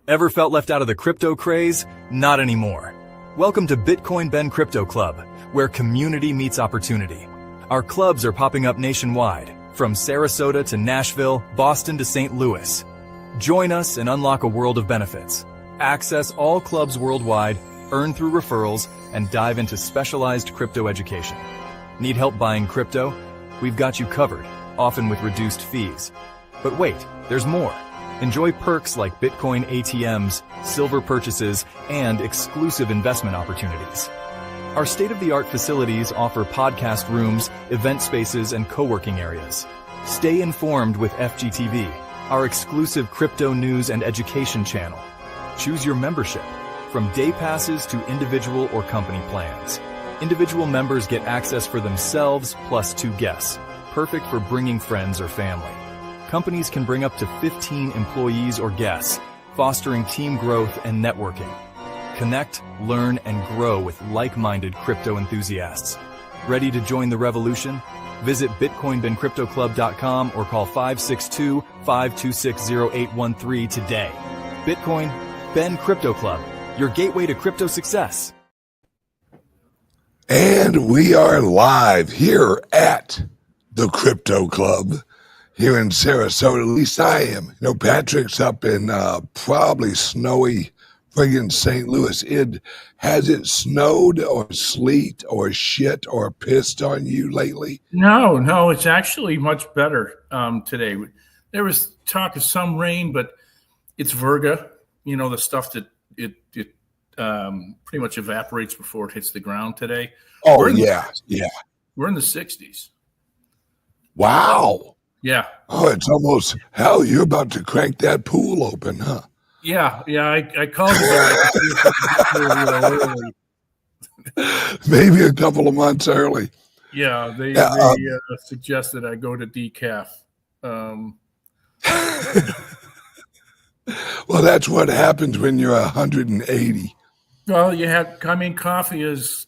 Ever felt left out of the crypto craze? Not anymore. Welcome to Bitcoin Ben Crypto Club, where community meets opportunity. Our clubs are popping up nationwide, from Sarasota to Nashville, Boston to St. Louis. Join us and unlock a world of benefits. Access all clubs worldwide, earn through referrals, and dive into specialized crypto education. Need help buying crypto? We've got you covered, often with reduced fees. But wait, there's more. Enjoy perks like Bitcoin ATMs, silver purchases, and exclusive investment opportunities. Our state-of-the-art facilities offer podcast rooms, event spaces, and co-working areas. Stay informed with FGTV, our exclusive crypto news and education channel. Choose your membership, from day passes to individual or company plans. Individual members get access for themselves plus 2 guests, perfect for bringing friends or family. Companies can bring up to 15 employees or guests, fostering team growth and networking. Connect, learn, and grow with like-minded crypto enthusiasts. Ready to join the revolution? Visit bitcoinbencryptoclub.com or call 562-526-0813 today. Bitcoin Ben Crypto Club, your gateway to crypto success. And we are live here at the Crypto Club here in Sarasota. At least I am. You know, Patrick's up in probably snowy friggin' St. Louis. Has it snowed or sleet or shit or pissed on you lately? No, it's actually much better today. There was talk of some rain, but it's Virga, you know, the stuff that it pretty much evaporates before it hits the ground today. Oh, yeah. We're in the 60s. Wow. Yeah. Oh, it's almost, hell, you're about to crank that pool open, huh? Yeah. I called you guys. Maybe a couple of months early. Yeah, they suggested I go to decaf. Well, that's what happens when you're 180. Well,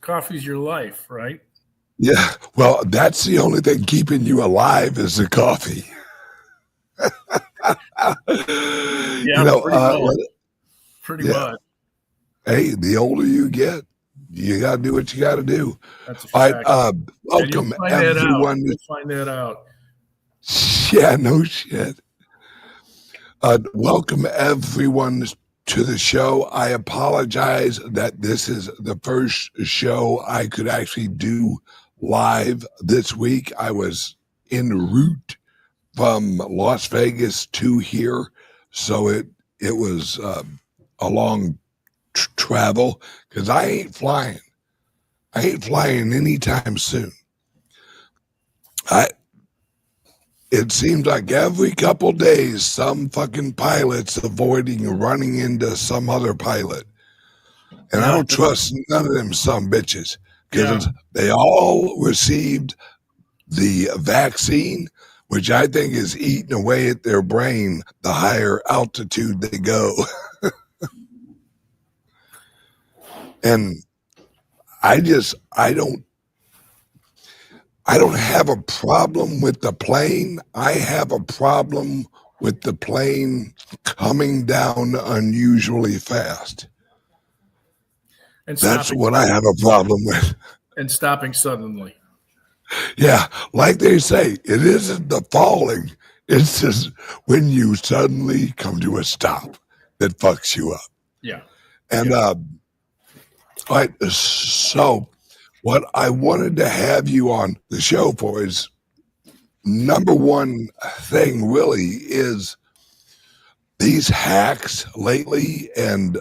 coffee's your life, right? Yeah, well, that's the only thing keeping you alive is the coffee. Pretty much. Hey, the older you get, you got to do what you got to do. That's a All fact. right, welcome everyone. You'll find that out. Yeah, no shit. Welcome everyone to the show. I apologize that this is the first show I could actually do live this week. I was en route from Las Vegas to here, so it was a long travel because I ain't flying anytime soon. It seems like every couple days some fucking pilot's avoiding running into some other pilot, and I don't trust none of them some bitches. Because they all received the vaccine, which I think is eating away at their brain the higher altitude they go. And I don't have a problem with the plane. I have a problem with the plane coming down unusually fast. That's what I have a problem with. And stopping suddenly. Yeah, like they say, it isn't the falling. It's just when you suddenly come to a stop that fucks you up. Yeah. And all right, so what I wanted to have you on the show for is number one thing really is these hacks lately and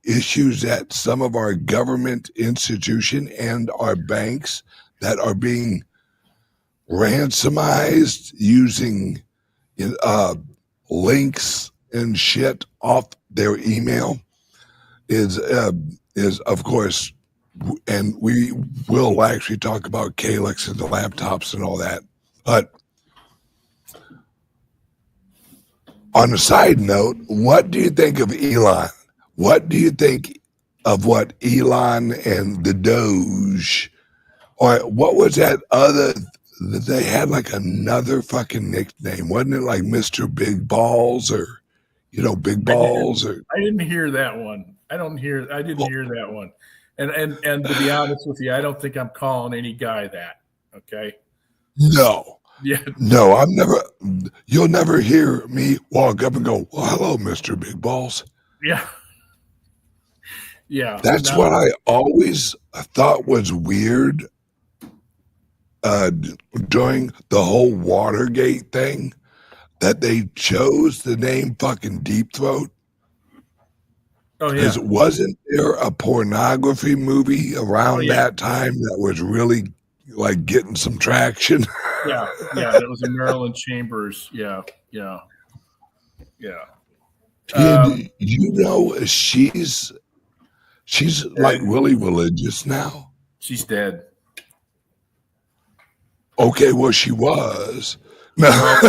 issues at some of our government institution and our banks that are being ransomized using links and shit off their email is of course, and we will actually talk about CALIX and the laptops and all that. But on a side note, what do you think of Elon? What do you think of what Elon and the Doge, or what was that other, they had like another fucking nickname, wasn't it like Mr. Big Balls or big balls. I didn't hear that one. I didn't hear that one. And to be honest with you, I don't think I'm calling any guy that. Okay. No. Yeah. No, you'll never hear me walk up and go, well, hello, Mr. Big Balls. Yeah. Yeah. That's what I always thought was weird during the whole Watergate thing, that they chose the name fucking Deep Throat. Oh, yeah. Because wasn't there a pornography movie around that time that was really like getting some traction? Yeah. That was in Maryland Chambers. Yeah. And she's like really religious now. She's dead. Okay, well, she was. No.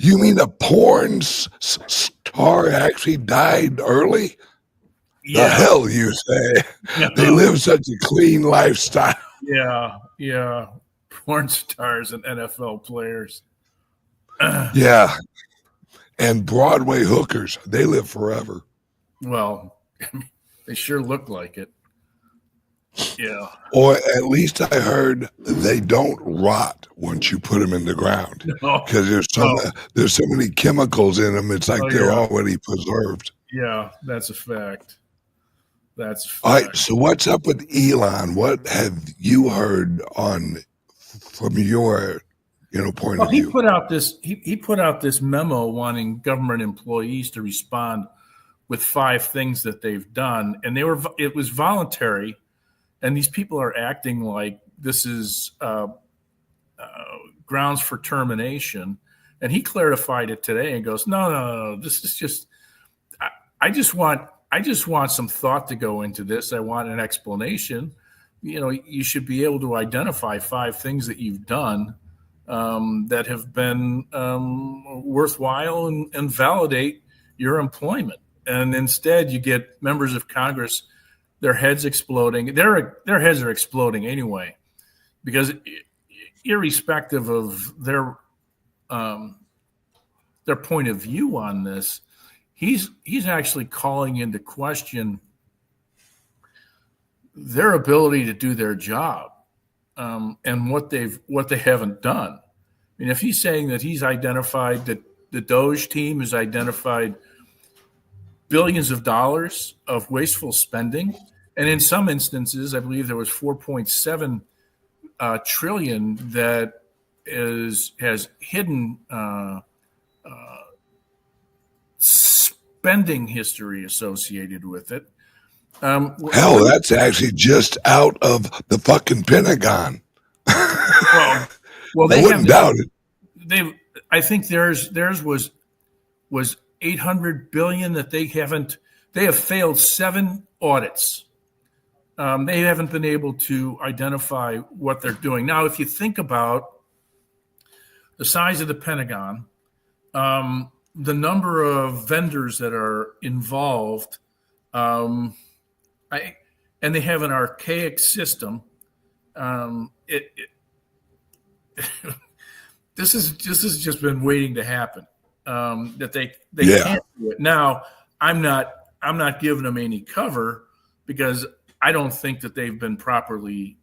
You mean a porn star actually died early? Yeah. The hell you say? Yeah. They live such a clean lifestyle. Yeah. Porn stars and NFL players. Yeah. And Broadway hookers, they live forever. Well, they sure look like it. Yeah. Or at least I heard they don't rot once you put them in the ground, because there's so many chemicals in them. It's like they're already preserved. Yeah, that's a fact. All right. So what's up with Elon? What have you heard from your point of view? He put out this memo wanting government employees to respond with 5 things that they've done, and it was voluntary. And these people are acting like this is grounds for termination. And he clarified it today and goes, no. This is just. I just want some thought to go into this. I want an explanation. You should be able to identify 5 things that you've done that have been worthwhile and validate your employment. And instead, you get members of Congress. Their heads exploding. Their heads are exploding anyway, because irrespective of their point of view on this, he's actually calling into question their ability to do their job and what they haven't done. I mean, if he's saying that he's identified that the Doge team has identified billions of dollars of wasteful spending. And in some instances, I believe there was 4.7 trillion that has hidden spending history associated with it. Hell, that's actually just out of the fucking Pentagon. Well, I wouldn't doubt it. I think theirs was 800 billion that they have failed 7 audits. They haven't been able to identify what they're doing. Now, if you think about the size of the Pentagon, the number of vendors that are involved, and they have an archaic system. This has just been waiting to happen. That they can't do it. Now, I'm not giving them any cover, because I don't think that they've been properly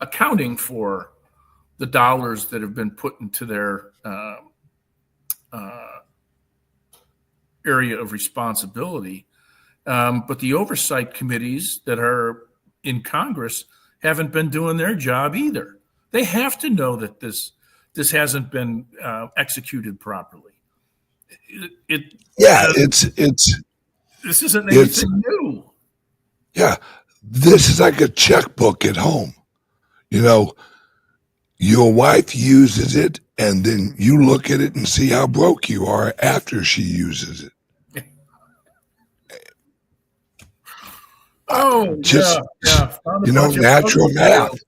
accounting for the dollars that have been put into their area of responsibility. But the oversight committees that are in Congress haven't been doing their job either. They have to know that this hasn't been executed properly. This isn't anything new. Yeah, this is like a checkbook at home. Your wife uses it, and then you look at it and see how broke you are after she uses it. Natural math.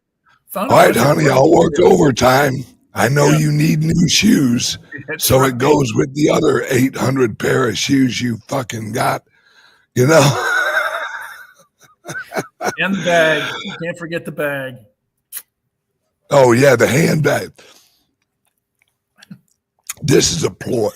All right, honey, I'll work overtime. I know you need new shoes, so it goes with the other 800 pair of shoes you fucking got, And the bag. You can't forget the bag. Oh yeah, the handbag. This is a ploy.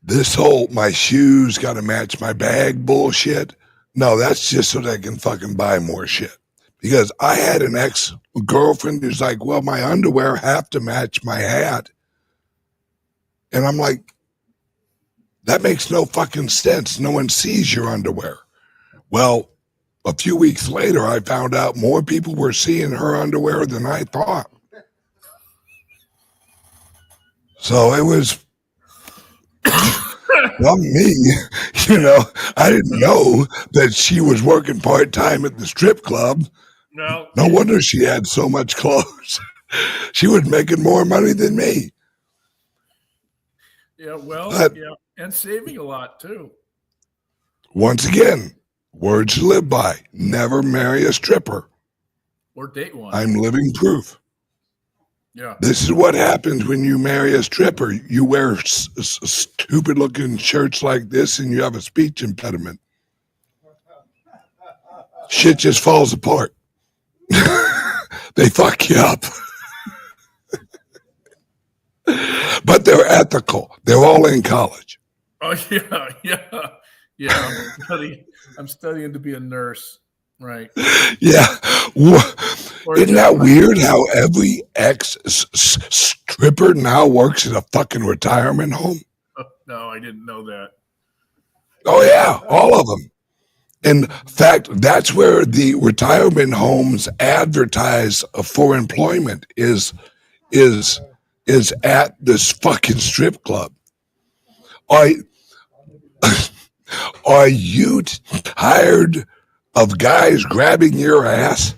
This whole my shoes got to match my bag bullshit. No, that's just so they can fucking buy more shit. Because I had an ex-girlfriend who's like, well, my underwear have to match my hat. And I'm like, that makes no fucking sense. No one sees your underwear. Well, a few weeks later, I found out more people were seeing her underwear than I thought. So it was, well, me, I didn't know that she was working part-time at the strip club. No wonder she had so much clothes. She was making more money than me. Yeah, well, but, yeah, and saving a lot too. Once again, words to live by. Never marry a stripper. Or date one. I'm living proof. Yeah. This is what happens when you marry a stripper. You wear stupid-looking shirts like this and you have a speech impediment. Shit just falls apart. They fuck you up. But they're ethical. They're all in college. Oh, yeah. I'm studying to be a nurse. Right. Yeah. Isn't that weird how every ex-stripper now works at a fucking retirement home? No, I didn't know that. Oh, yeah. All of them. In fact, that's where the retirement homes advertise for employment is at this fucking strip club. Are you tired of guys grabbing your ass?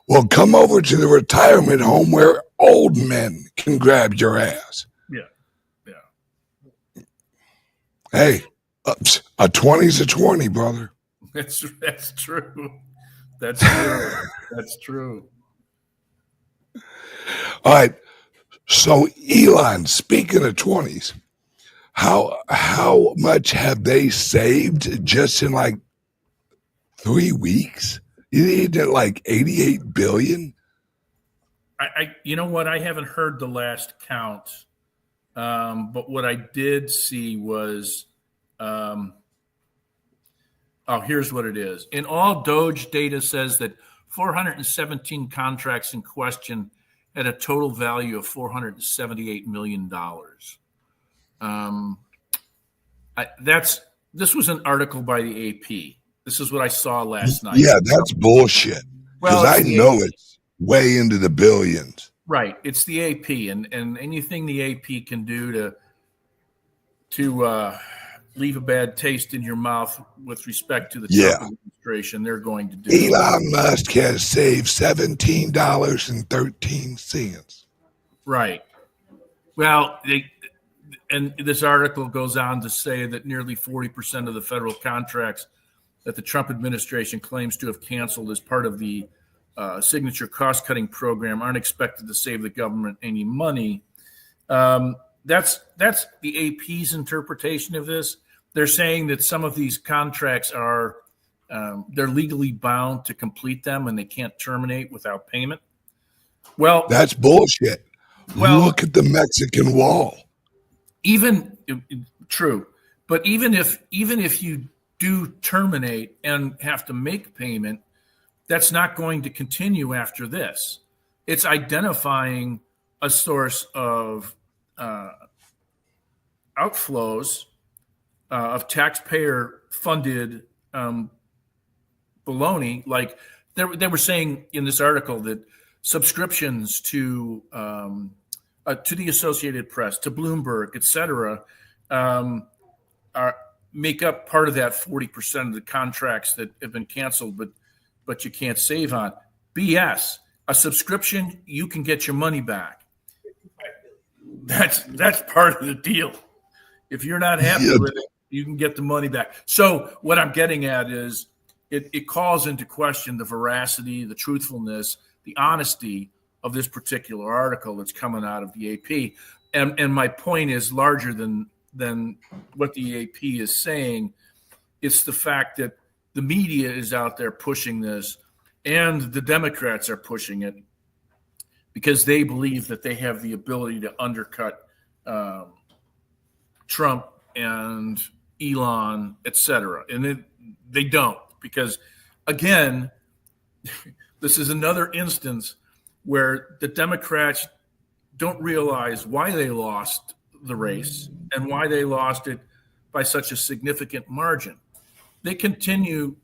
Well, come over to the retirement home where old men can grab your ass. Yeah. Hey, a 20's a 20, brother. That's true. That's true. That's true. All right. So, Elon, speaking of 20s, how much have they saved just in like 3 weeks? You need like 88 billion. You know what? I haven't heard the last count, but what I did see was, here's what it is. In all, Doge data says that 417 contracts in question had a total value of $478 million. This was an article by the AP. This is what I saw last night. Yeah, that's bullshit. Because I know it's way into the billions. Right. It's the AP, and anything the AP can do to leave a bad taste in your mouth with respect to the Trump administration, they're going to do. Elon Musk has saved $17.13. Right. Well, and this article goes on to say that nearly 40% of the federal contracts that the Trump administration claims to have canceled as part of the signature cost-cutting program aren't expected to save the government any money. That's the AP's interpretation of this. They're saying that some of these contracts are they're legally bound to complete them and they can't terminate without payment. Well, that's bullshit. Well, look at the Mexican wall. True, but even if you do terminate and have to make payment, that's not going to continue after this. It's identifying a source of outflows of taxpayer-funded baloney. Like they were saying in this article that subscriptions to the Associated Press, to Bloomberg, et cetera, make up part of that 40% of the contracts that have been canceled, but you can't save on. BS. A subscription, you can get your money back. That's part of the deal. If you're not happy with it, you can get the money back. So what I'm getting at is it calls into question the veracity, the truthfulness, the honesty of this particular article that's coming out of the AP. And my point is larger than what the AP is saying. It's the fact that the media is out there pushing this and the Democrats are pushing it. because they believe that they have the ability to undercut Trump and Elon, etc. And they don't, because, again, this is another instance where the Democrats don't realize why they lost the race and why they lost it by such a significant margin. They continue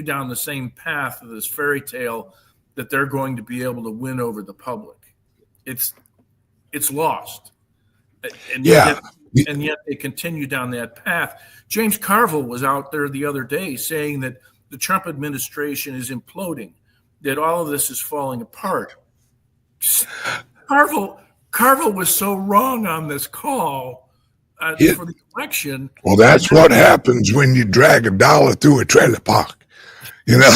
down the same path of this fairy tale that they're going to be able to win over the public. It's lost. And yet they continue down that path. James Carville was out there the other day saying that the Trump administration is imploding, that all of this is falling apart. Carville was so wrong on this call for the election. Well, that's what happens when you drag $1 through a trailer park, you know.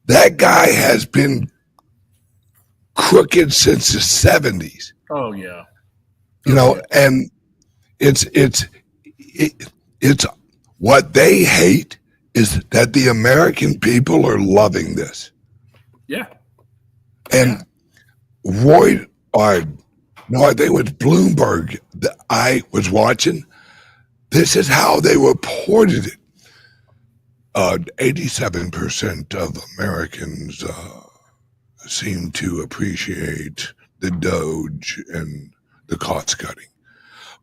That guy has been crooked since the 70s. Oh yeah. You know, and it's what they hate is that the American people are loving this. Yeah. And Roy, I think it was Bloomberg that I was watching. This is how they reported it. 87% of Americans seem to appreciate the Doge and the cost cutting.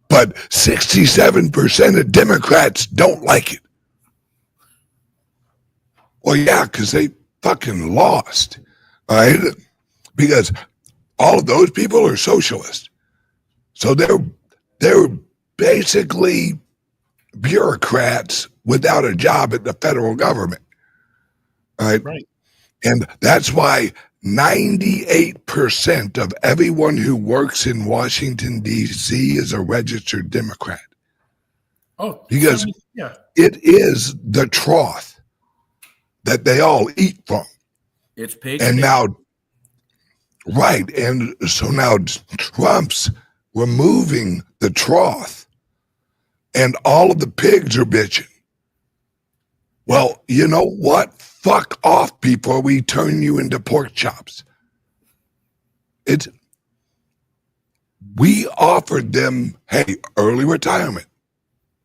But 67% of Democrats don't like it. Well, yeah, because they fucking lost, right? Because all of those people are socialists. So they're basically bureaucrats without a job at the federal government, right? And that's why 98% of everyone who works in Washington, D.C. is a registered Democrat. Oh, because it is the trough that they all eat from. It's paid. And now, right, and so now Trump's removing the trough, and all of the pigs are bitching. Well, you know what? Fuck off before we turn you into pork chops. We offered them, hey, early retirement,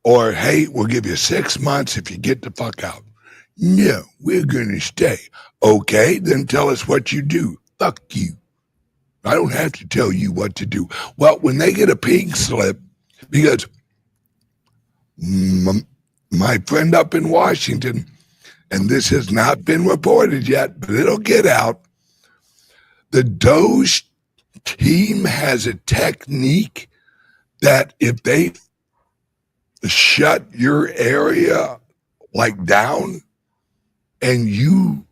or hey, we'll give you 6 months if you get the fuck out. No, we're going to stay. Okay, then tell us what you do. Fuck you. I don't have to tell you what to do. Well, when they get a pink slip, because my friend up in Washington, and this has not been reported yet, but it'll get out, the Doge team has a technique that if they shut your area like down and you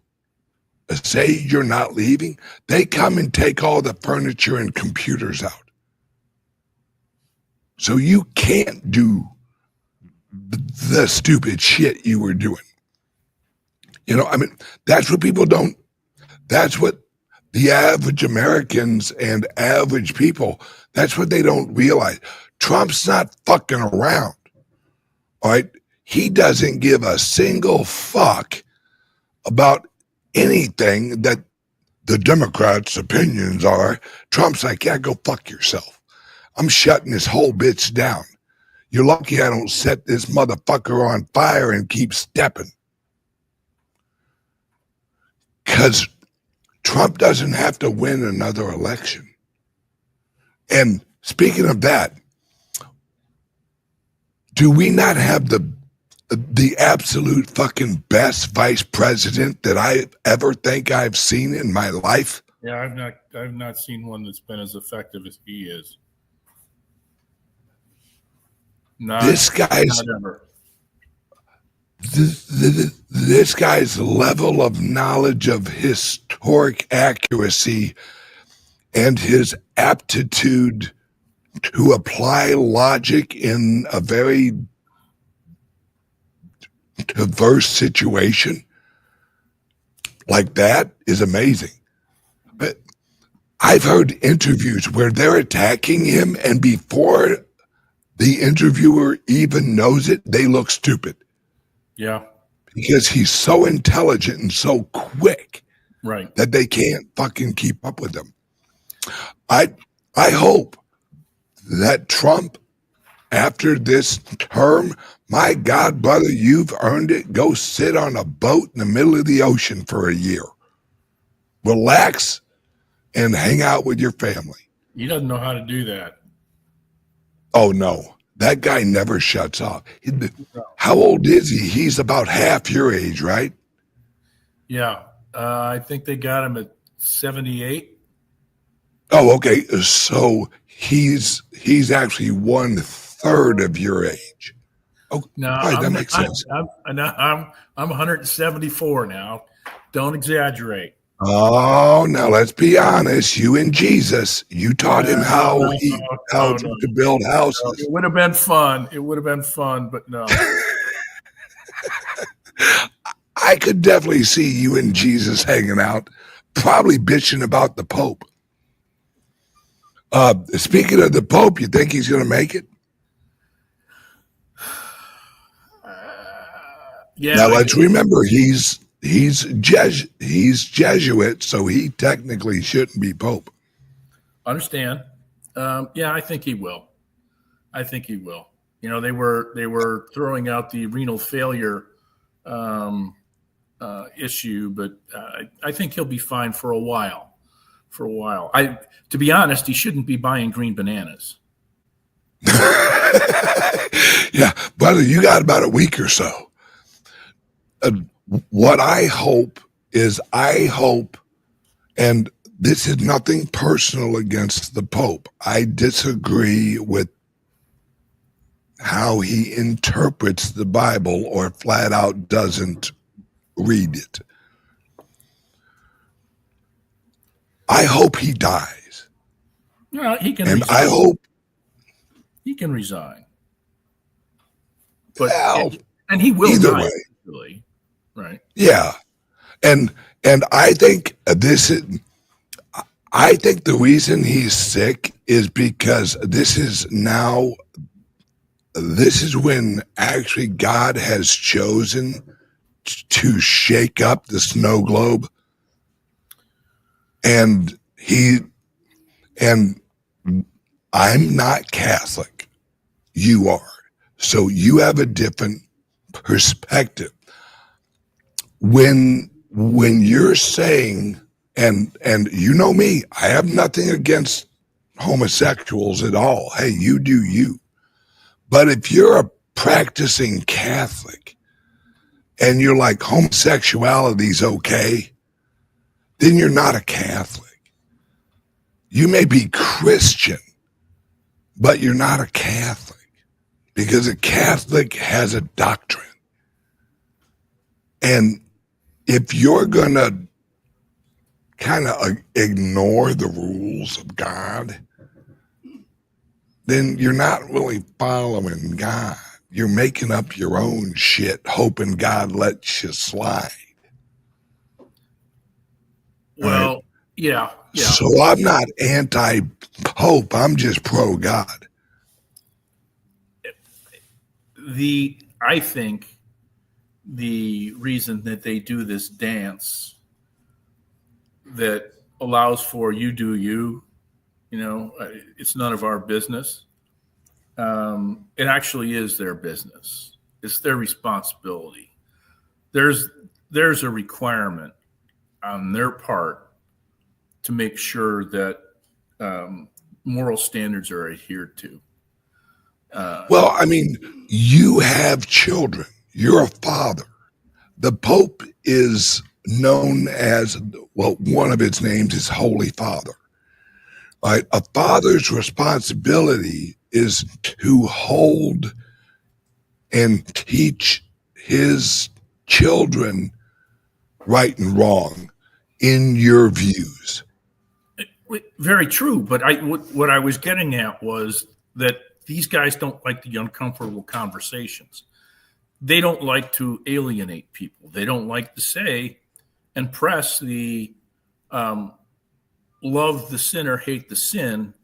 say you're not leaving, they come and take all the furniture and computers out. So you can't do the stupid shit you were doing. You know, I mean, that's what people don't, that's what the average Americans and average people, that's what they don't realize. Trump's not fucking around, all right? He doesn't give a single fuck about anything that the Democrats' opinions are. Trump's like, yeah, go fuck yourself. I'm shutting this whole bitch down. You're lucky I don't set this motherfucker on fire and keep stepping. Because Trump doesn't have to win another election. And speaking of that, do we not have the absolute fucking best vice president that I ever think I've seen in my life? Yeah, I've not seen one that's been as effective as he is. This guy's level of knowledge of historic accuracy and his aptitude to apply logic in a very diverse situation like that is amazing. But I've heard interviews where they're attacking him, and before the interviewer even knows it, they look stupid. Yeah. because he's so intelligent and so quick Right. that they can't fucking keep up with him. I hope that Trump, after this term, my God, brother, you've earned it. Go sit on a boat in the middle of the ocean for a year. Relax and hang out with your family. He doesn't know how to do that. Oh, no. That guy never shuts off. How old is he? He's about half your age, right? Yeah. I think they got him at 78. Oh, okay. So he's actually 1/3 of your age. Oh, No, right, that makes sense. I'm 174 now. Don't exaggerate. Oh, now let's be honest. You and Jesus, you taught him how to build houses. It would have been fun. It would have been fun, but no. I could definitely see you and Jesus hanging out, probably bitching about the Pope. Speaking of the Pope, you think he's going to make it? Yeah. Now let's remember he's Jesuit, so he technically shouldn't be Pope. Understand? Yeah, I think he will. I think he will. You know, they were throwing out the renal failure issue, but I think he'll be fine for a while. To be honest, he shouldn't be buying green bananas. Yeah, brother, you got about a week or so. What I hope, and this is nothing personal against the Pope. I disagree with how he interprets the Bible or flat out doesn't read it. I hope he dies. No, he can. And resign. I hope he can resign. But well, and he will either die way. eventually. Right. Yeah. And I think I think the reason he's sick is because this is when actually God has chosen to shake up the snow globe. And I'm not Catholic. You are. So you have a different perspective. When you're saying, and you know me, I have nothing against homosexuals at all. Hey, you do you. But if you're a practicing Catholic and you're like homosexuality's okay, then you're not a Catholic. You may be Christian, but you're not a Catholic because a Catholic has a doctrine. And if you're going to kind of ignore the rules of God, then you're not really following God. You're making up your own shit, hoping God lets you slide. Well, right? Yeah. So I'm not anti-Pope. I'm just pro-God. I think the reason that they do this dance that allows for you do you, it's none of our business. It actually is their business. It's their responsibility. There's a requirement on their part to make sure that moral standards are adhered to. Well, I mean, you have children. You're a father. The Pope is known as, well, one of its names is Holy Father. Right? A father's responsibility is to hold and teach his children right and wrong in your views. Very true. But what I was getting at was that these guys don't like the uncomfortable conversations. They don't like to alienate people. They don't like to say and press the love the sinner, hate the sin.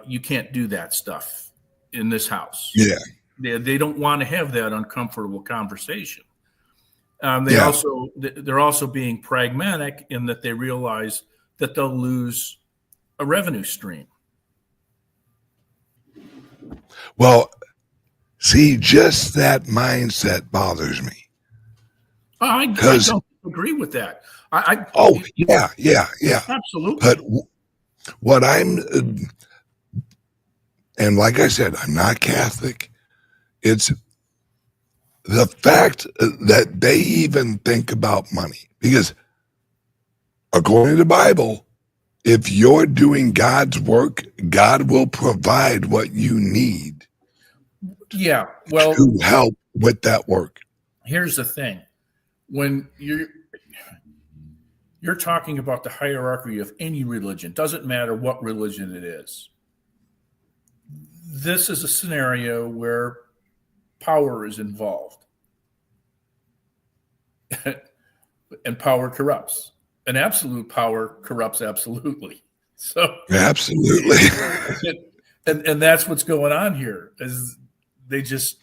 You can't do that stuff in this house. Yeah. They don't want to have that uncomfortable conversation. They're also being pragmatic in that they realize that they'll lose a revenue stream. Well, see, just that mindset bothers me. I don't agree with that. Yeah. Absolutely. But what and like I said, I'm not Catholic. It's the fact that they even think about money, because according to the Bible, if you're doing God's work, God will provide what you need. Yeah, well, to help with that work. Here's the thing. When you're talking about the hierarchy of any religion, doesn't matter what religion it is. This is a scenario where power is involved. And power corrupts. And absolute power corrupts absolutely. So absolutely. and that's what's going on here. Is they just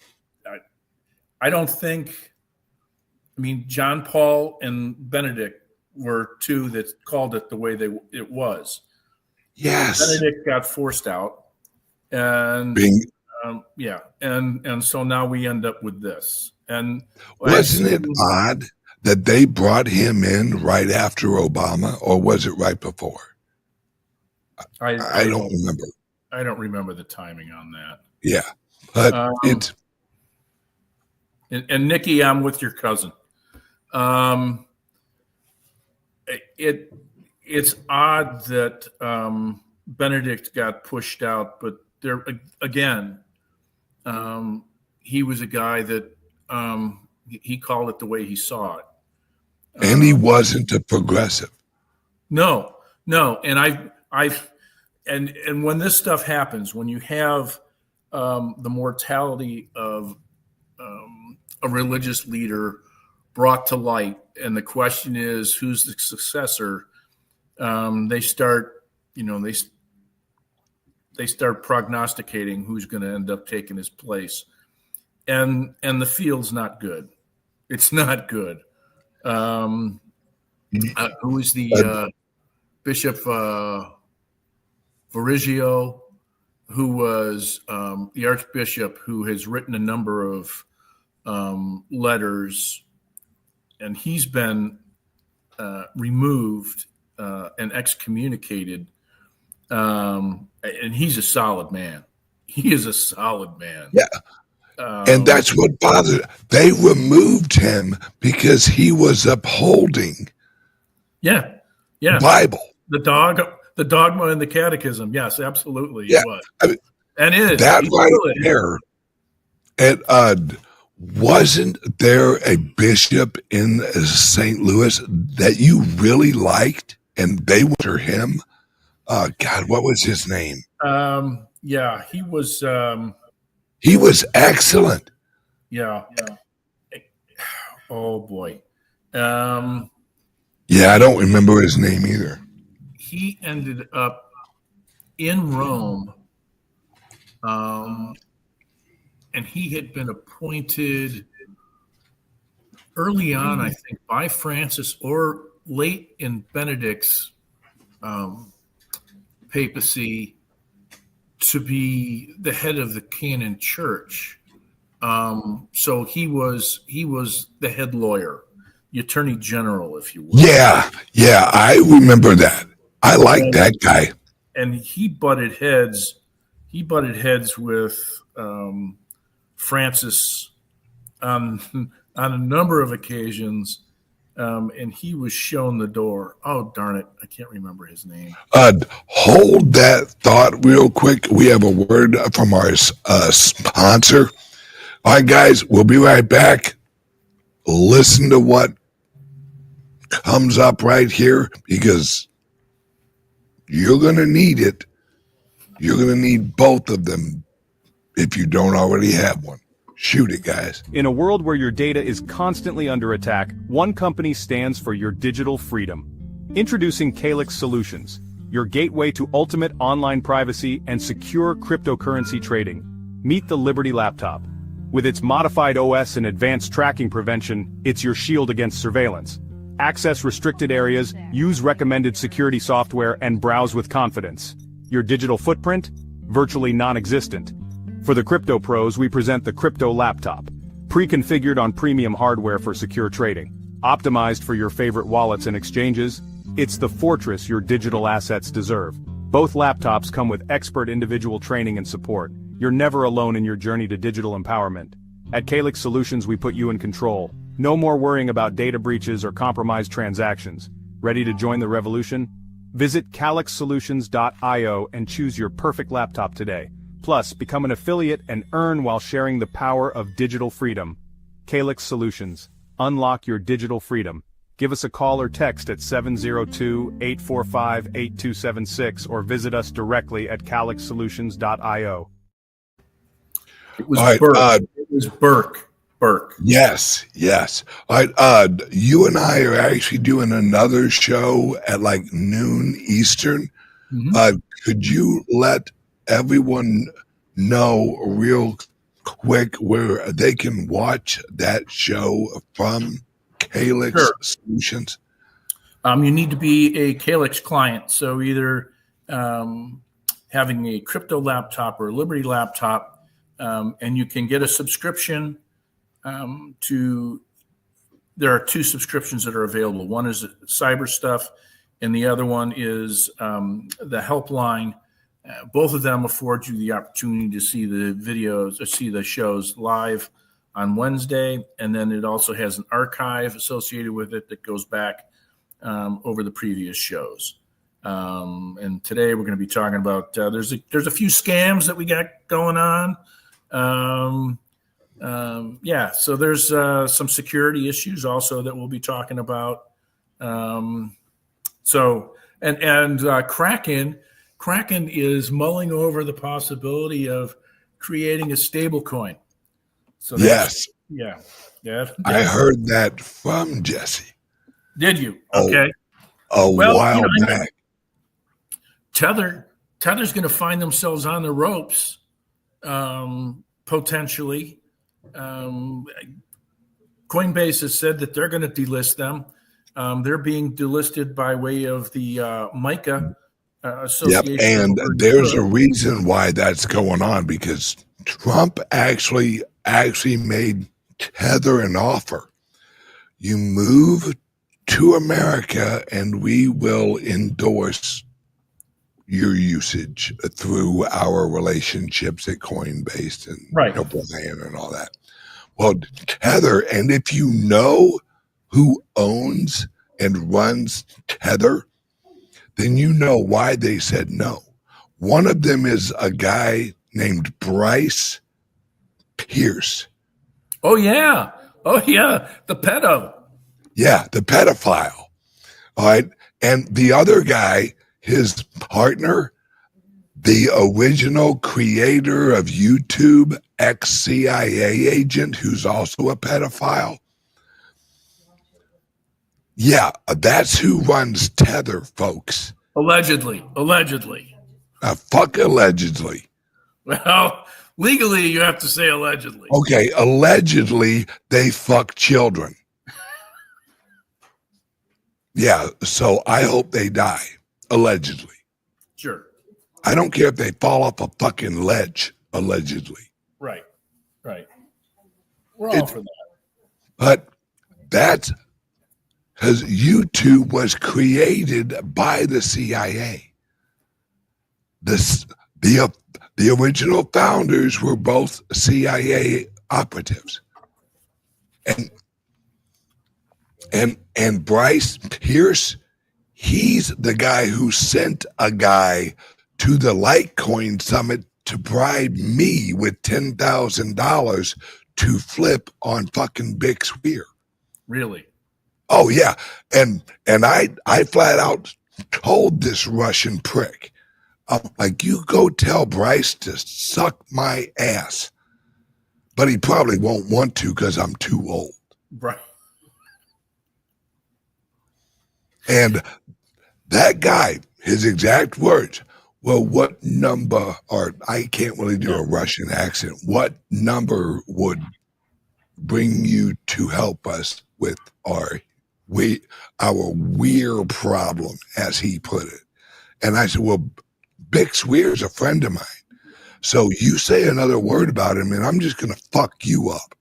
I don't think, I mean, John Paul and Benedict were two that called it the way it was. Yes. Benedict got forced out, and and so now we end up with this. And wasn't it odd that they brought him in right after Obama, or was it right before? I don't remember. I don't remember the timing on that. Yeah, but it's and Nikki, I'm with your cousin. It's odd that Benedict got pushed out, but there again, he was a guy that he called it the way he saw it, and he wasn't a progressive. No, and and when this stuff happens, when you have the mortality of a religious leader brought to light, and the question is who's the successor, they start prognosticating who's going to end up taking his place, and the field's not good. It's not good. Who is the Bishop Verigio, who was the Archbishop, who has written a number of letters, and he's been removed and excommunicated, and he's a solid man. He is a solid man. Yeah. And that's what bothered. They removed him because he was upholding Bible. The dogma and the catechism. Yes, absolutely. Yeah. It was. I mean, and it is. That right there. And wasn't there a bishop in St. Louis that you really liked, and they were him? God, what was his name? Yeah, he was. He was excellent. Yeah. Oh boy. Yeah, I don't remember his name either. He ended up in Rome, and he had been appointed early on, I think, by Francis or late in Benedict's papacy to be the head of the canon church. So he was the head lawyer, the attorney general, if you will. Yeah, I remember that. I like that guy. And he butted heads with Francis on a number of occasions, and he was shown the door. Oh, darn it. I can't remember his name. Hold that thought real quick. We have a word from our sponsor. All right, guys, we'll be right back. Listen to what comes up right here, because you're going to need it. You're going to need both of them if you don't already have one. Shoot it, guys. In a world where your data is constantly under attack, one company stands for your digital freedom. Introducing CALIX Solutions, your gateway to ultimate online privacy and secure cryptocurrency trading. Meet the Liberty laptop. With its modified OS and advanced tracking prevention, it's your shield against surveillance. Access restricted areas, use recommended security software, and browse with confidence. Your digital footprint? Virtually non-existent. For the crypto pros, we present the Crypto Laptop. Pre-configured on premium hardware for secure trading. Optimized for your favorite wallets and exchanges, it's the fortress your digital assets deserve. Both laptops come with expert individual training and support. You're never alone in your journey to digital empowerment. At CALIX Solutions, we put you in control. No more worrying about data breaches or compromised transactions. Ready to join the revolution? Visit calixsolutions.io and choose your perfect laptop today. Plus, become an affiliate and earn while sharing the power of digital freedom. CALIX Solutions. Unlock your digital freedom. Give us a call or text at 702-845-8276 or visit us directly at calixsolutions.io. It was All right, Burke. It was Burke. Burke. Yes. All right, you and I are actually doing another show at like noon Eastern. Could you let everyone know real quick where they can watch that show from CALIX Solutions? You need to be a CALIX client. So either having a crypto laptop or a Liberty laptop, and you can get a subscription there are two subscriptions that are available. One is cyber stuff, and the other one is the helpline. Both of them afford you the opportunity to see the videos or see the shows live on Wednesday. And then it also has an archive associated with it that goes back over the previous shows. And today we're going to be talking about, there's a few scams that we got going on. So there's some security issues also that we'll be talking about. Kraken is mulling over the possibility of creating a stable coin. So yes. Yeah. I heard that from Jesse. Did you? Okay. A while back. Tether's going to find themselves on the ropes, potentially. Coinbase has said that they're going to delist them. They're being delisted by way of the MICA Association. Yep, and there's a reason why that's going on, because Trump actually made Tether an offer. You move to America and we will endorse your usage through our relationships at Coinbase and Wolverine and all that. Well, Tether, and if you know who owns and runs Tether, then you know why they said no. One of them is a guy named Bryce Pierce. Oh, yeah. The pedo. Yeah, the pedophile. All right. And the other guy, his partner, the original creator of YouTube, ex-CIA agent, who's also a pedophile. Yeah, that's who runs Tether, folks. Allegedly. Fuck allegedly. Well, legally, you have to say allegedly. Okay, allegedly, they fuck children. Yeah, so I hope they die, allegedly. Sure. I don't care if they fall off a fucking ledge, allegedly. Right. We're all for that. But that's because YouTube was created by the CIA. The original founders were both CIA operatives. And Bryce Pierce, he's the guy who sent a guy to the Litecoin Summit to bribe me with $10,000 to flip on fucking Bixweir. Really? Oh yeah, and I flat out told this Russian prick, like, you go tell Bryce to suck my ass, but he probably won't want to because I'm too old. Right. And that guy, his exact words, Well, what number, or I can't really do a Russian accent, what number would bring you to help us with our Weir problem, as he put it? And I said, well, Bix Weir's a friend of mine. So you say another word about him, and I'm just going to fuck you up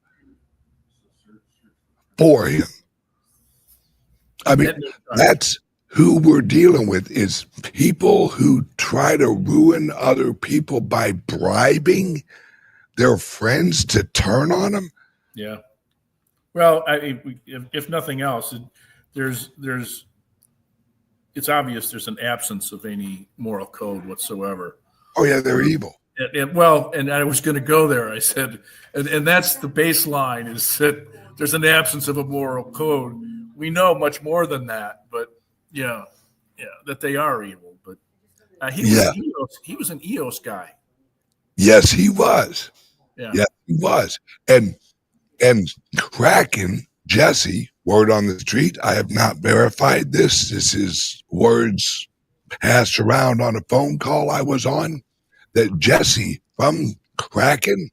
for him. I mean, that's who we're dealing with, is people who try to ruin other people by bribing their friends to turn on them. Yeah. Well, if nothing else, it's obvious there's an absence of any moral code whatsoever. Oh yeah, they're evil. And I was going to go there. I said, and that's the baseline, is that there's an absence of a moral code. We know much more than that, but that they are evil. But he was an EOS guy. Yes, he was. Yeah. Yes, he was. And Kraken, Jesse, word on the street, I have not verified this. This is words passed around on a phone call I was on, that Jesse from Kraken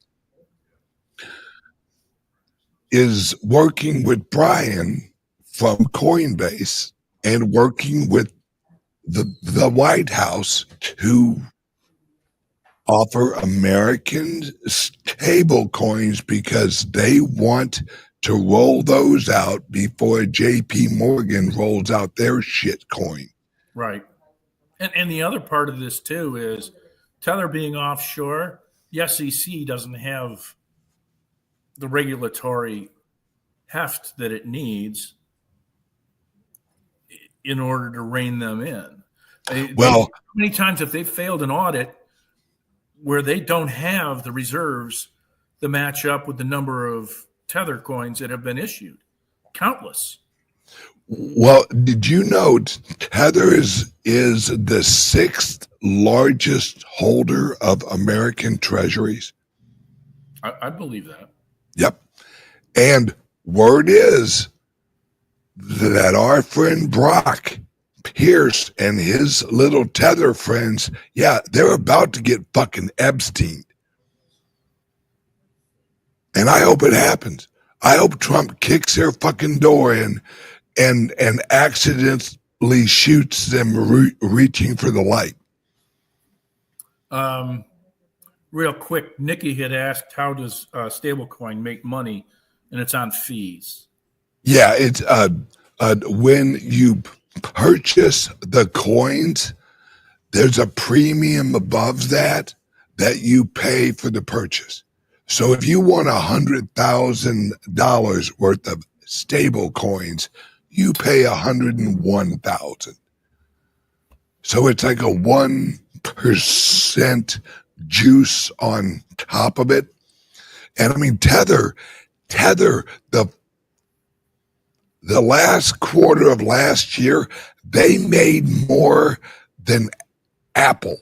is working with Brian from Coinbase and working with the White House to offer American stable coins, because they want to roll those out before JP Morgan rolls out their shit coin. Right. And the other part of this too is Tether being offshore. The SEC doesn't have the regulatory heft that it needs in order to rein them in. How many times have they failed an audit where they don't have the reserves to match up with the number of Tether coins that have been issued? Countless. Well, did you know Tether is the 6th largest holder of American treasuries? I believe that. Yep. And word is that our friend Brock Pierce and his little Tether friends, they're about to get fucking Epstein. And I hope it happens. I hope Trump kicks their fucking door in and accidentally shoots them reaching for the light. Real quick, Nikki had asked, how does stablecoin make money? And it's on fees. Yeah, it's when you purchase the coins, there's a premium above that you pay for the purchase. So if you want $100,000 worth of stable coins, you pay $101,000. So it's like a 1% juice on top of it. And I mean, Tether, the last quarter of last year, they made more than Apple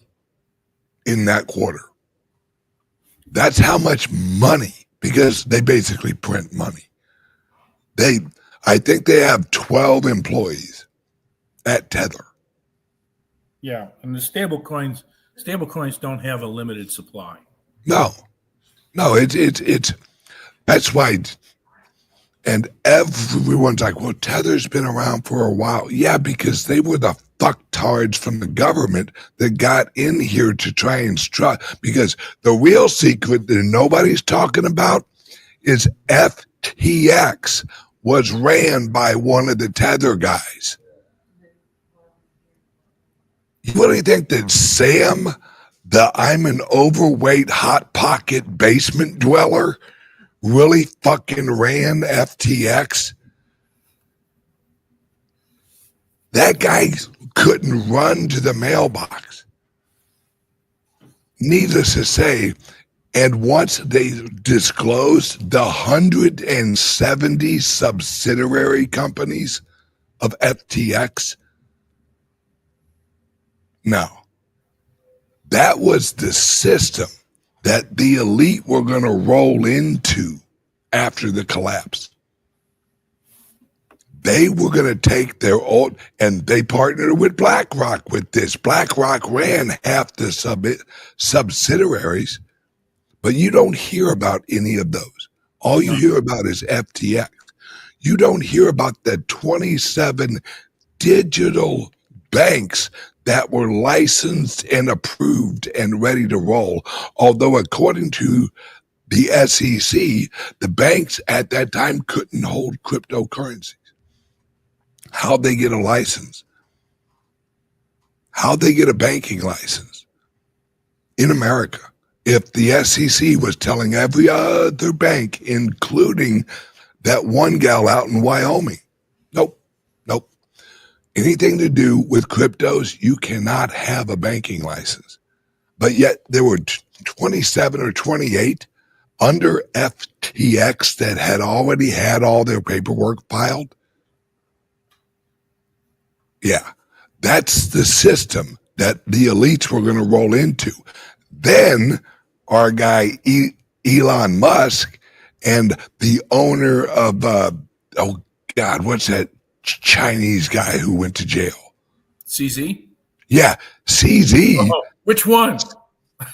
in that quarter. That's how much money, because they basically print money. I think they have 12 employees at Tether. Yeah, and the stablecoins don't have a limited supply. No, it's that's why. And everyone's like, well, Tether's been around for a while. Yeah, because they were the fucktards from the government that got in here to try and because the real secret that nobody's talking about is FTX was ran by one of the Tether guys. You really think that Sam, the I'm an overweight hot pocket basement dweller, really fucking ran FTX? That guy couldn't run to the mailbox. Needless to say, and once they disclosed the 170 subsidiary companies of FTX, no, that was the system that the elite were going to roll into after the collapse. they were going to take their old, and they partnered with BlackRock with this. BlackRock ran half the subsidiaries, but you don't hear about any of those. All you hear about is FTX. You don't hear about the 27 digital banks that were licensed and approved and ready to roll. Although according to the SEC, the banks at that time couldn't hold cryptocurrencies. How'd they get a license? How'd they get a banking license in America? If the SEC was telling every other bank, including that one gal out in Wyoming, nope. Anything to do with cryptos, you cannot have a banking license. But yet there were 27 or 28 under FTX that had already had all their paperwork filed. Yeah, that's the system that the elites were going to roll into. Then our guy Elon Musk and the owner of, what's that Chinese guy who went to jail? CZ? Yeah, CZ. Oh, which one?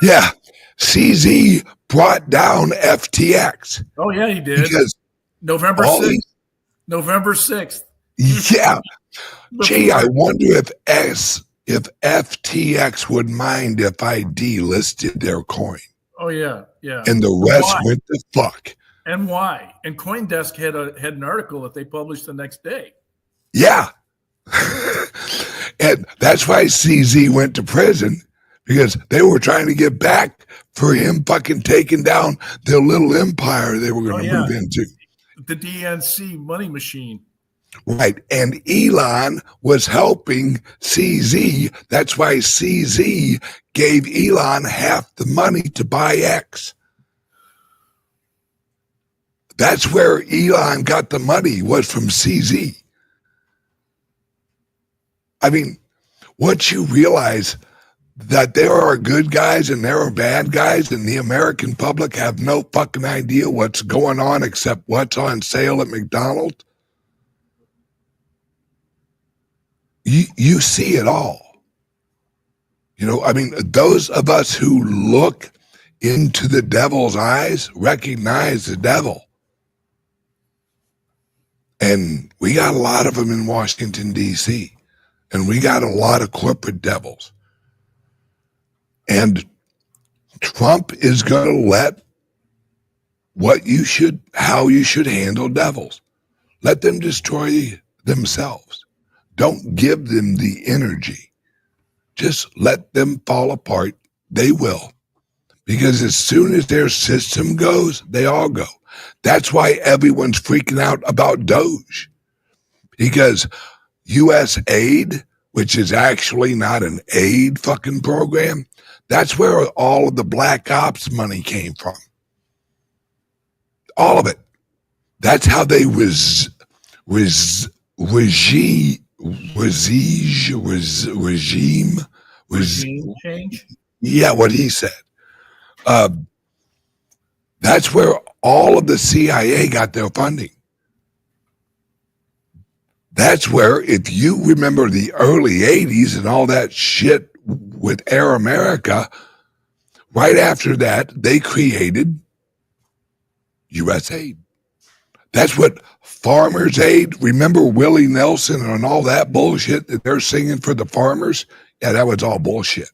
Yeah, CZ brought down FTX. Oh, yeah, he did. Because November 6th. November 6th. Yeah. Gee, I wonder if FTX would mind if I delisted their coin. Oh, yeah. And the rest went to fuck. And why? And CoinDesk had an article that they published the next day. Yeah. And that's why CZ went to prison, because they were trying to get back for him fucking taking down their little empire they were going to move into. The DNC money machine. Right. And Elon was helping CZ. That's why CZ gave Elon half the money to buy X. That's where Elon got the money, was from CZ. I mean, once you realize that there are good guys and there are bad guys, and the American public have no fucking idea what's going on except what's on sale at McDonald's, you see it all. You know, I mean, those of us who look into the devil's eyes recognize the devil. And we got a lot of them in Washington, D.C., and we got a lot of corporate devils. And Trump is going to let how you should handle devils. Let them destroy themselves. Don't give them the energy. Just let them fall apart. They will. Because as soon as their system goes, they all go. That's why everyone's freaking out about Doge. Because U.S. aid, which is actually not an aid fucking program, that's where all of the black ops money came from. All of it. That's how they regime change. Yeah, what he said. That's where all of the CIA got their funding. That's where, if you remember the early 80s and all that shit with Air America, right after that, they created U.S. aid. That's what farmers aid. Remember Willie Nelson and all that bullshit that they're singing for the farmers? Yeah, that was all bullshit.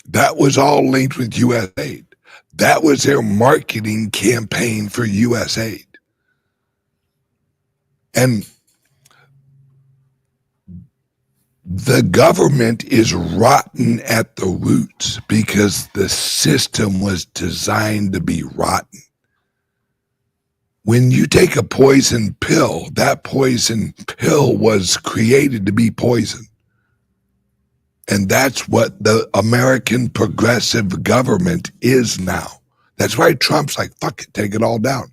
That was all linked with U.S. aid. That was their marketing campaign for U.S. aid. And the government is rotten at the roots because the system was designed to be rotten. When you take a poison pill, that poison pill was created to be poison. And that's what the American progressive government is now. That's why Trump's like, fuck it, take it all down.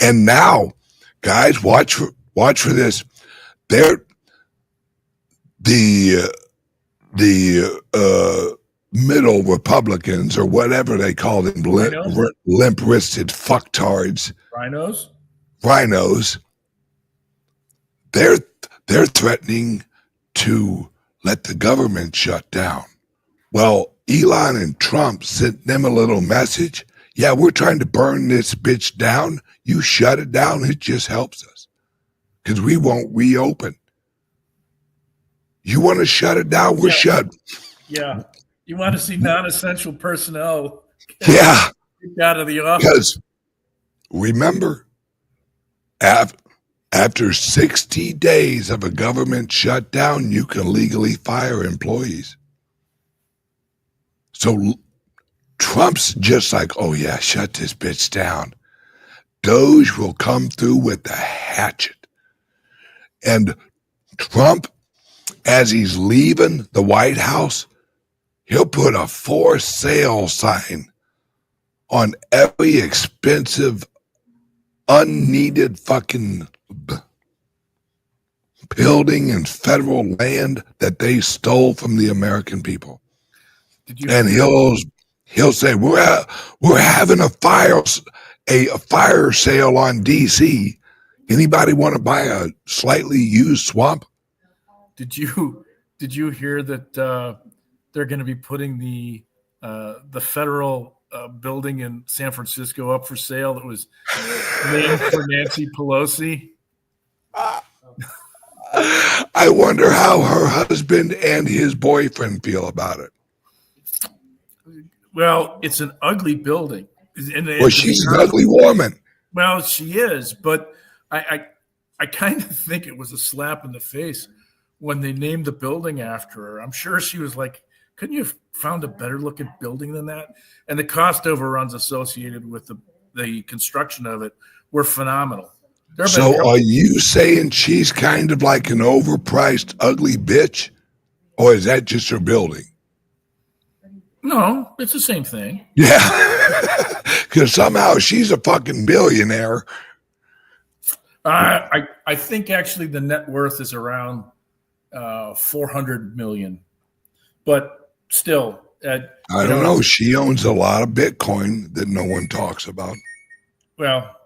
And now, guys, watch for this. The middle Republicans, or whatever they call them, limp-wristed fucktards. Rhinos? rhinos, they're threatening to let the government shut down. Well, Elon and Trump sent them a little message. Yeah, we're trying to burn this bitch down. You shut it down, it just helps us because we won't reopen. You want to shut it down? We're shut. Yeah. You want to see non-essential personnel Yeah. out of the office. Because remember, after 60 days of a government shutdown, you can legally fire employees. So Trump's just like, oh yeah, shut this bitch down. Doge will come through with the hatchet. And Trump, as he's leaving the White House, he'll put a for sale sign on every expensive, unneeded fucking building and federal land that they stole from the American people. And he'll say, we're having a fire sale on DC. Anybody want to buy a slightly used swamp? Did you hear that they're going to be putting the federal building in San Francisco up for sale that was named for Nancy Pelosi? I wonder how her husband and his boyfriend feel about it. Well, it's an ugly building. Well, she's an ugly woman. Well, she is, but I kind of think it was a slap in the face when they named the building after her. I'm sure she was like, couldn't you have found a better looking building than that? And the cost overruns associated with the construction of it were phenomenal. So are you saying she's kind of like an overpriced, ugly bitch? Or is that just her building? No, it's the same thing. Yeah. Because somehow she's a fucking billionaire. I think actually the net worth is around 400 million. But still. I don't know. She owns a lot of Bitcoin that no one talks about. Well,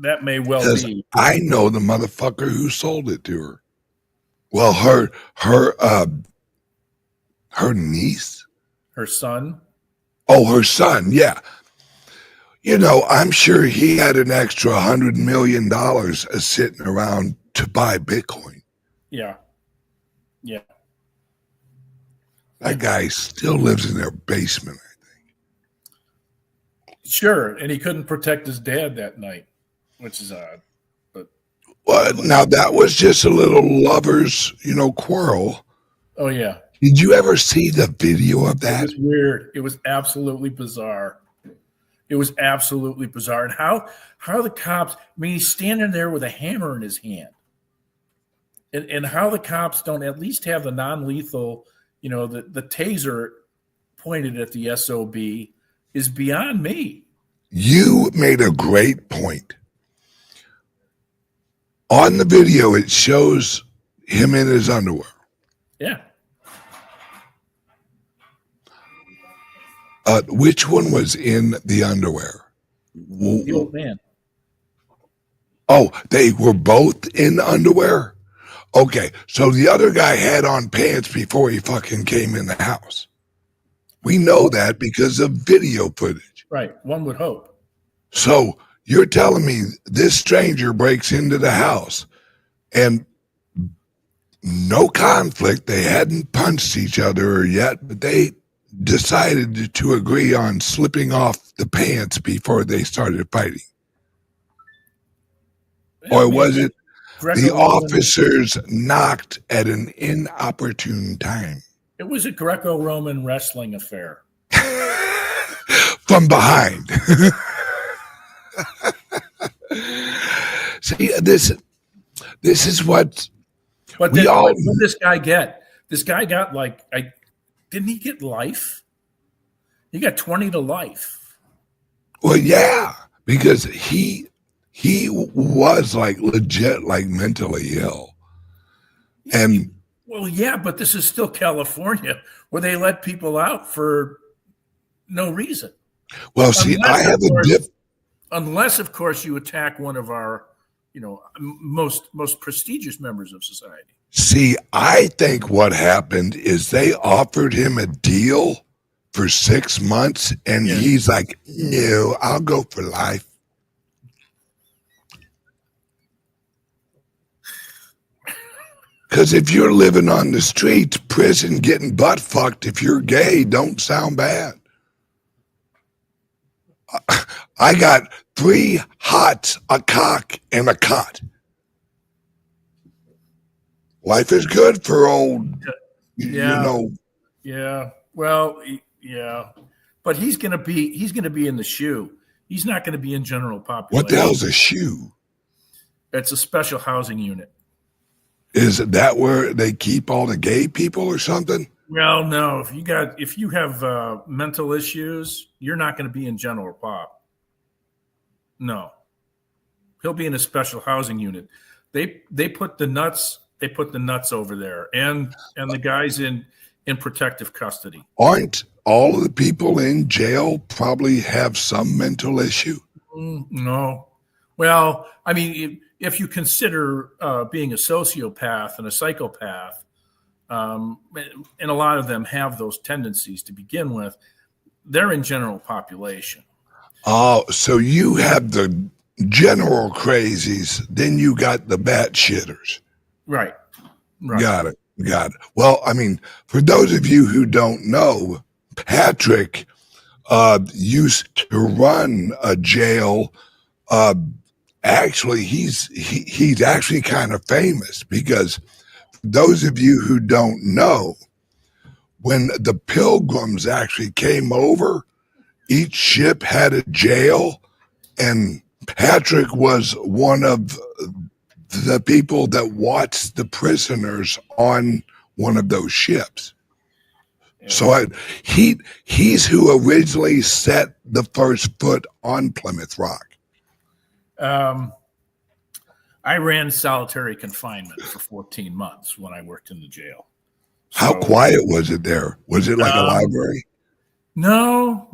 that may well be. I know the motherfucker who sold it to her. Well, her niece. Her son? Oh, her son, yeah. You know, I'm sure he had an extra $100 million sitting around to buy Bitcoin. Yeah. Yeah. That guy still lives in their basement, I think. Sure, and he couldn't protect his dad that night, which is odd. But well, now that was just a little lovers, quarrel. Oh, yeah. Did you ever see the video of that? It was weird. It was absolutely bizarre. And how the cops, he's standing there with a hammer in his hand. And how the cops don't at least have the non-lethal, the taser pointed at the SOB is beyond me. You made a great point. On the video, it shows him in his underwear. Yeah. Which one was in the underwear? The old man. Oh, they were both in underwear? Okay, so the other guy had on pants before he fucking came in the house. We know that because of video footage. Right, one would hope. So you're telling me this stranger breaks into the house and no conflict. They hadn't punched each other yet, but they decided to agree on slipping off the pants before they started fighting. Or was it the officers knocked at an inopportune time? It was a Greco-Roman wrestling affair. From behind. See, this is what what did this guy get? This guy got didn't he get life? He got 20 to life. Well, yeah, because he was legit mentally ill. And well, yeah, but this is still California where they let people out for no reason. Well, see, I have a unless of course you attack one of our, most prestigious members of society. See, I think what happened is they offered him a deal for 6 months, and he's like, no, I'll go for life. Because if you're living on the streets, prison, getting butt fucked, if you're gay, don't sound bad. I got 3 hots, a cock, and a cot. Life is good for old, Yeah. Well, yeah. But he's gonna be in the shoe. He's not gonna be in general population. What the hell's a shoe? It's a special housing unit. Is that where they keep all the gay people or something? Well, no. If you have mental issues, you're not going to be in general pop. No, he'll be in a special housing unit. They put the nuts. They put the nuts over there, and the guys in protective custody. Aren't all of the people in jail probably have some mental issue? No. Well, I mean, if you consider being a sociopath and a psychopath, and a lot of them have those tendencies to begin with, they're in general population. Oh, so you have the general crazies, then you got the bat shitters. Right. Got it. Well, I mean, for those of you who don't know, Patrick used to run a jail. Actually, he's actually kind of famous because those of you who don't know, when the Pilgrims actually came over, each ship had a jail, and Patrick was one of the people that watched the prisoners on one of those ships. Yeah. So he's who originally set the first foot on Plymouth Rock. I ran solitary confinement for 14 months when I worked in the jail. How quiet was it there? Was it like a library? No,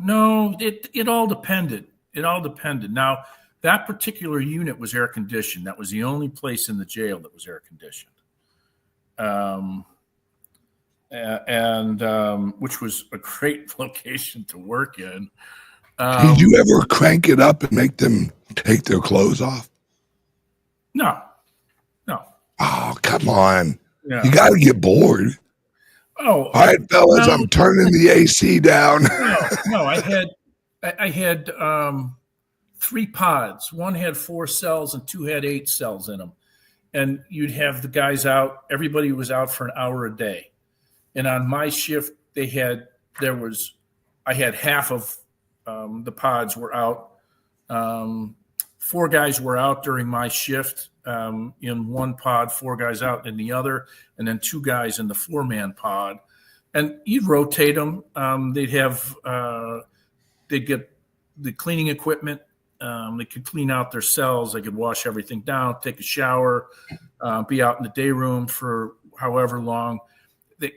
it all depended. Now, that particular unit was air conditioned. That was the only place in the jail that was air conditioned. And which was a great location to work in. Did you ever crank it up and make them take their clothes off? No. Oh, come on. Yeah. You got to get bored. Oh, all right, fellas, I'm turning the AC down. No, I had 3 pods. One had 4 cells and 2 had 8 cells in them. And you'd have the guys out. Everybody was out for an hour a day. And on my shift, I had half of the pods were out. 4 guys were out during my shift in one pod, 4 guys out in the other, and then 2 guys in the 4-man pod. And you'd rotate them. They'd get the cleaning equipment. They could clean out their cells. They could wash everything down, take a shower, be out in the day room for however long.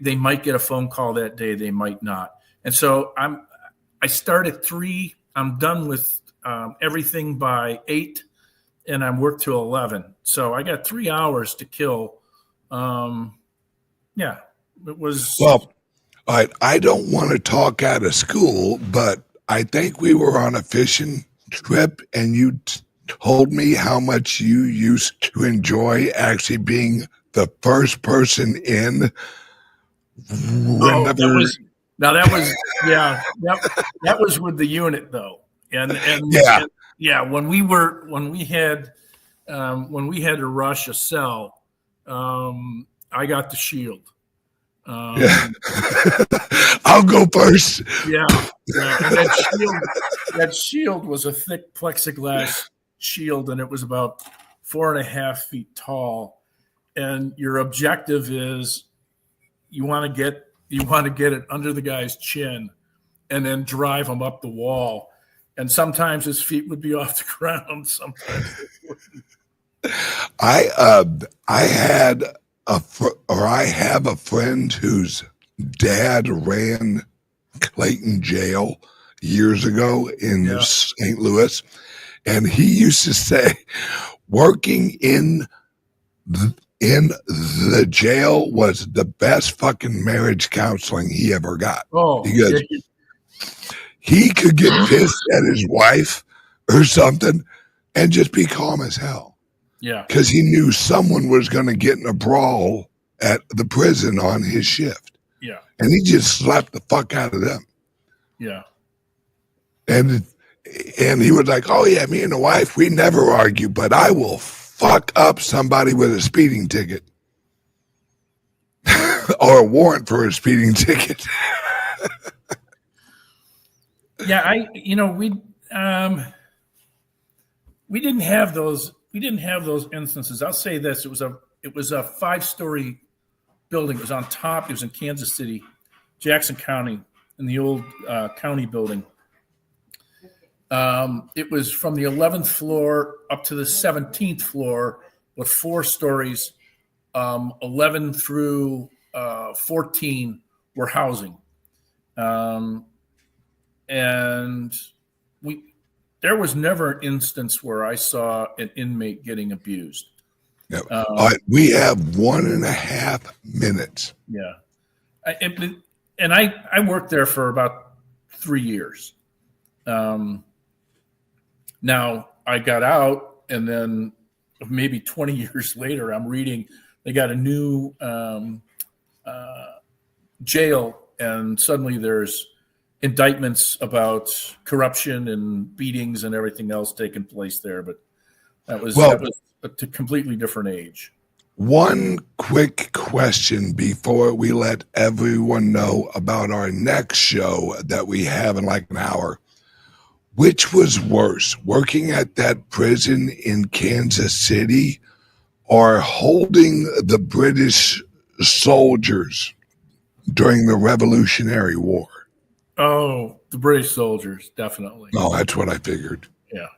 They might get a phone call that day. They might not. And so I start at 3. I'm done with everything by 8, and I work till 11. So I got 3 hours to kill. It was. Well, all right. I don't want to talk out of school, but I think we were on a fishing trip, and you told me how much you used to enjoy actually being the first person in. That was with the unit though, and when we had to rush a cell, I got the shield. I'll go first. Yeah. And that shield was a thick plexiglass shield, and it was about 4.5 feet tall. And your objective is you want to get it under the guy's chin, and then drive him up the wall. And sometimes his feet would be off the ground. Sometimes they wouldn't. I have a friend whose dad ran Clayton Jail years ago in St. Louis, And he used to say, working in the jail was the best fucking marriage counseling he ever got. Oh, because he could get pissed at his wife or something and just be calm as hell. Yeah. Because he knew someone was going to get in a brawl at the prison on his shift. Yeah. And he just slapped the fuck out of them. Yeah. And he was like, oh yeah, me and the wife, we never argue, but I will fuck up somebody with a speeding ticket or a warrant for a speeding ticket. Yeah, we didn't have those instances. I'll say this: it was a 5-story building. It was on top. It was in Kansas City, Jackson County, in the old county building. It was from the 11th floor up to the 17th floor, with 4 stories. 11 through 14 were housing. And there was never an instance where I saw an inmate getting abused. Yep. All right, we have 1.5 minutes. Yeah. I worked there for about 3 years. Now I got out, and then maybe 20 years later, I'm reading they got a new jail, and suddenly there's indictments about corruption and beatings and everything else taking place there. But that was a completely different age. One quick question before we let everyone know about our next show that we have in like an hour. Which was worse, working at that prison in Kansas City or holding the British soldiers during the Revolutionary War? Oh, the British soldiers, definitely. No, that's what I figured. Yeah,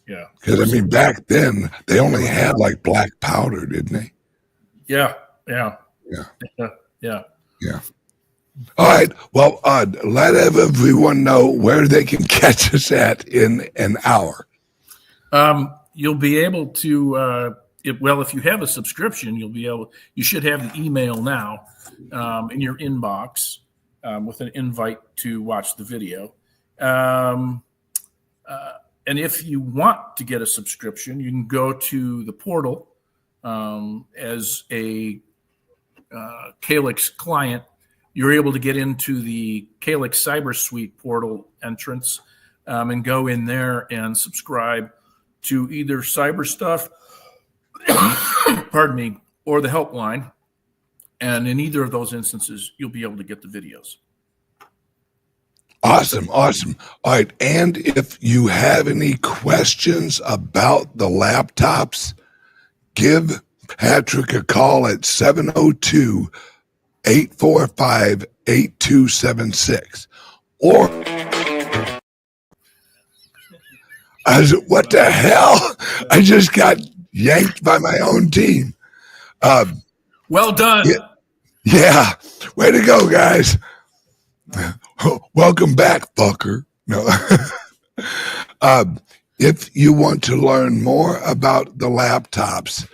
yeah. Because, I mean, back then, they only had, like, black powder, didn't they? Yeah. All right. Well, let everyone know where they can catch us at in an hour. You'll be able to, if you have a subscription, you should have the email now in your inbox with an invite to watch the video. And if you want to get a subscription, you can go to the portal as a CALIX client. You're able to get into the CALIX Cyber Suite portal entrance and go in there and subscribe to either cyber stuff, pardon me, or the helpline. And in either of those instances, you'll be able to get the videos. Awesome. All right. And if you have any questions about the laptops, give Patrick a call at 702-845-8276. Or I said, what the hell? I just got yanked by my own team. Well done. Yeah. Way to go, guys. Welcome back, fucker. No. If you want to learn more about the laptops,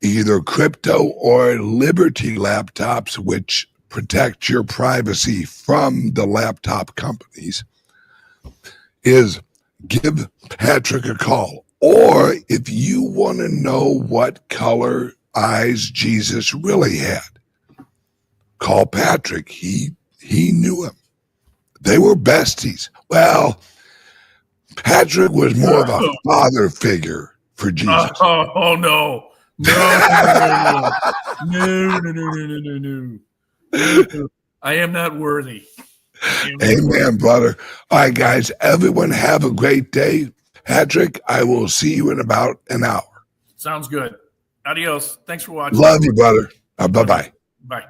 either crypto or Liberty laptops, which protect your privacy from the laptop companies, is give Patrick a call. Or if you want to know what color eyes Jesus really had, call Patrick. He knew him. They were besties. Well, Patrick was more of a father figure for Jesus. No. No. I am not worthy. Amen, brother. All right, guys, everyone have a great day. Patrick, I will see you in about an hour. Sounds good. Adios. Thanks for watching. Love you, brother. Bye-bye. Bye.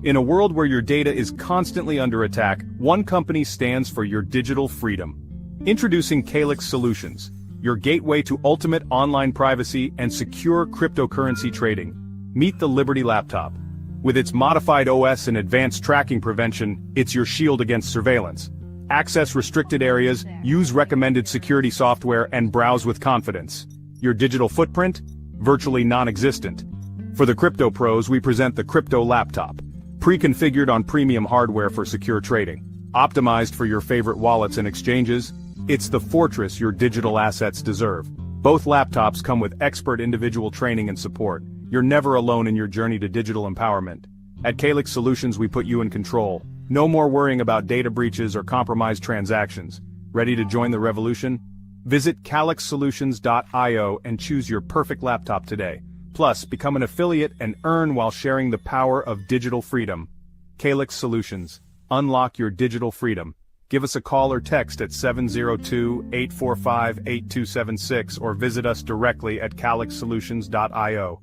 In a world where your data is constantly under attack, one company stands for your digital freedom. Introducing CALIX Solutions, your gateway to ultimate online privacy and secure cryptocurrency trading. Meet the Liberty laptop. With its modified OS and advanced tracking prevention, it's your shield against surveillance. Access restricted areas, use recommended security software, and browse with confidence. Your digital footprint? Virtually non-existent. For the crypto pros, we present the Crypto Laptop. Pre-configured on premium hardware for secure trading. Optimized for your favorite wallets and exchanges. It's the fortress your digital assets deserve. Both laptops come with expert individual training and support. You're never alone in your journey to digital empowerment. At CALIX Solutions, we put you in control. No more worrying about data breaches or compromised transactions. Ready to join the revolution? Visit calixsolutions.io and choose your perfect laptop today. Plus, become an affiliate and earn while sharing the power of digital freedom. CALIX Solutions. Unlock your digital freedom. Give us a call or text at 702-845-8276 or visit us directly at calixsolutions.io.